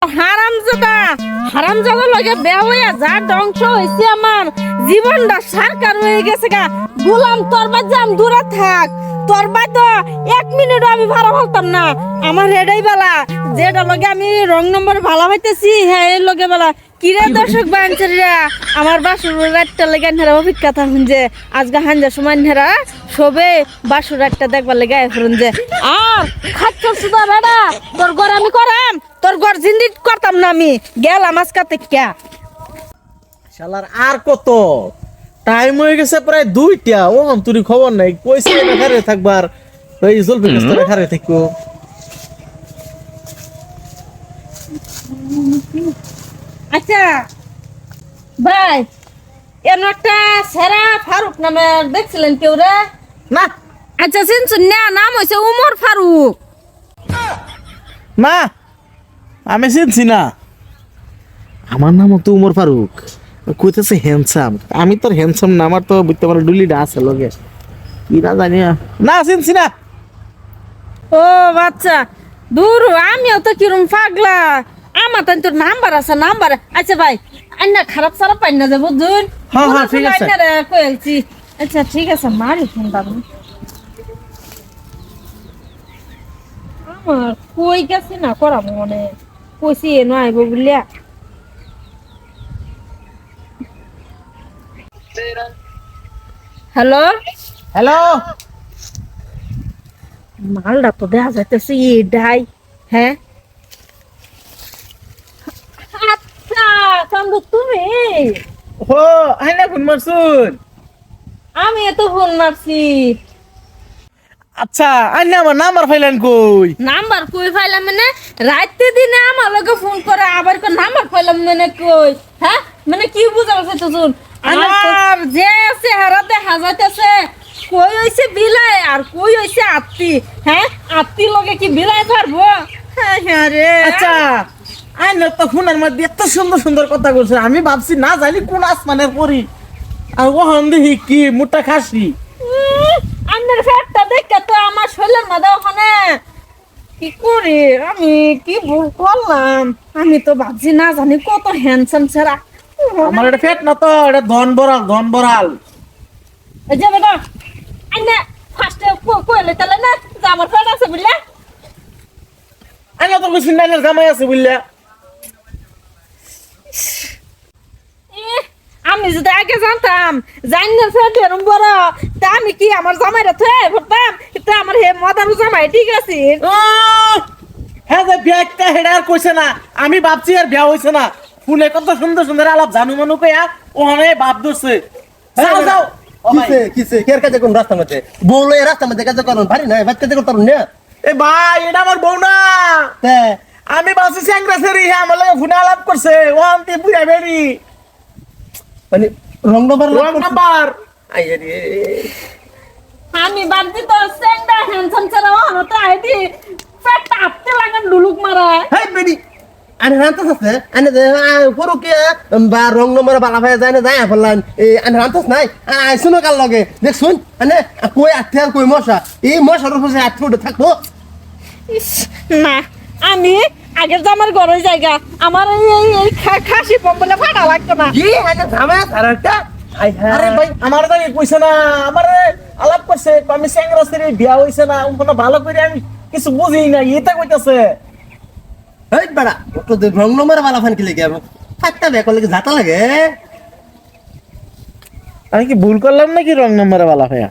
হারামজাদা হারামজাদা লগে বেয়া হইয়া যা ধ্বংস হইছে আমার জীবনটা সরকার হয়ে গেছে গা। গোলাম তোর বাজাম দূরে থাক, তোর তো 1 মিনিট আমি ভাড়া বলতাম না। আমার এটাই বেলা যেটা লগে আমি রং নম্বর ভালো হইতেছি, হ্যাঁ এই লগে বেলা কিরে দর্শক বাঞ্চারিরা আমার বাসুর রাতটা লেগে নেরা অভিজ্ঞতা থাকুন যে আজকে হাঞ্জার সময় নেরা সবে বাসুর রাতটা দেখবার লেগে ফেরুন যে আর খাচ্ছ সুদা বেড়া তোর ঘর আমি করাম, তোর ঘর জিন্দি করতাম না আমি গেলাম আজকাতে ক্যা শালার আর কত টাইম হয়ে গেছে প্রায় 2টা। ও তোর খবর নাই কইছে না ঘরে থাকবার এই জলপি গাছটা ঘরে থাকো। আচ্ছা ভাই এর একটা সেরা ফারুক নামে দেখছিলেন কেউ রে? না আচ্ছা চিনছুন না, নাম হইছে উমর ফারুক। না আমি চিনছি না, আমার নাম তো উমর ফারুক। কইতেছে হ্যান্ডসাম, আমি তোর হ্যান্ডসাম না, আমার তো বুঝতে পারো ডুলিটা আছে লগে কি না জানি না, চিনছি না। ও বাচ্চা দূর, আমিও তো কিরম পাগলা, আমার তো তোর নাম্বার আছে নাম্বার। আচ্ছা ভাই আন্না খারাপ সারাপ পাই না যাবো দুন। হ্যাঁ, হ্যাঁ, ঠিক আছে। কয়েছি আচ্ছা ঠিক আছে মারি ফোন দাদা। আমার কই গেছি না করাম মনে কইছি এনো আইব বলিয়া। হ্যালো হ্যালো, মালটা তো দেখা যাইতেছে এটাই। হ্যাঁ আচ্ছা চন্দ্র তুমি? ও আইনা ফোন মারছুন? আমি এত ফোন মারছি। আচ্ছা আইনা আমার নাম্বার ফাইলেন কই? নাম্বার কই পাইলাম মানে রাতে দিনে আমার লগে ফোন করে আবার কো নাম্বার পাইলাম মানে কই? হ্যাঁ মানে কি বুঝাল তো শুন আমার যে আছে হারাতে হাজাইতেছে কই হইছে বিলাই আর কই হইছে আত্তি। হ্যাঁ আত্তি লগে কি বিলাই পারবো? হ্যাঁ হ্যাঁ রে। আচ্ছা আইনা তো ফোনের মধ্যে এত সুন্দর সুন্দর কথা বলছে, আমি ভাবছি না জানি কোন আসমানের পরি, আর ওখান দেখি কি মোটা খাসি। আপনার ফ্যাটটা দেখে তো আমার শরীরের মধ্যে ওখানে কি করি আমি কি ভুল করলাম। আমি তো ভাবছি না জানি কত হ্যান্ডসাম ছাড়া। আমার এটা ফেট না তো, এটা ধন বরাল ধন বরাল। এই যে বেটা আইনা ফার্স্টে কইলে তাহলে না যে আমার ফ্যাট আছে বুঝলে। আইনা তো কিছু নাই, জামাই আছে বুঝলে। আমি যদি আগে জানতাম জানি ফ্যাট এরম বড় তা আমি কি আমার জামাইরা থয়ে ভরতাম। এটা আমার হে মদারু জামাই ঠিক আছে। হ্যাঁ যে বিয়াটা হেডা আর কইছে না, আমি ভাবছি আর বিয়া হইছে না। ফোনে কত সুন্দর সুন্দর আলাপ জানু মানু কইয়া ওখানে ভাব দছে। যাও যাও কিসে কিসে কের কাজে কোন রাস্তার মধ্যে বউলে রাস্তার মধ্যে কাজে করুন ভারি না বাচ্চা কাজে করুন না এ ভাই এটা আমার বউ না, তে আমি ভাবছি স্যাংরা সেরি আমার লগে ফোনে আলাপ করছে ওখান থেকে বুড়া বেরি মানে রং রং নাম্বার। আইয়া রে আমি বাড়তি তো সেন্ডা হ্যান্ডসাম ছাড়া হলো তো আইডি ফ্যাটটা আপতে লাগান ডুলুক মারা। হাই বেডি আনে রান্তাস আছে আনে দে পরকে বা রং নম্বর বালা ভাই যায় না যায় ফলান এই আনে রান্তাস নাই আই শুনো কাল লগে দেখ শুন আনে কই আত্যার কই মশা এই মশার উপরে আত্মুড থাকবো। ইস, না আমি আগের জামার ঘরে জায়গা আমার এই খাসি পম্বলে ফাটা লাগতো না। কি আনে জামা আরেকটা আই আরে ভাই আমার তো কইছে না, আমার আলাপ করছে আমি স্যাংরা সেরি বিয়া হইছে না কোনো ভালো করে আমি কিছু বুঝি না, এটা কইতাছে। এই বড়া তো রং নম্বর বালা ফান কি লাগে ফাটটা বেকল লাগে জাতা লাগে। আমি কি ভুল করলাম নাকি রং নাম্বারে বালা ভাইয়া?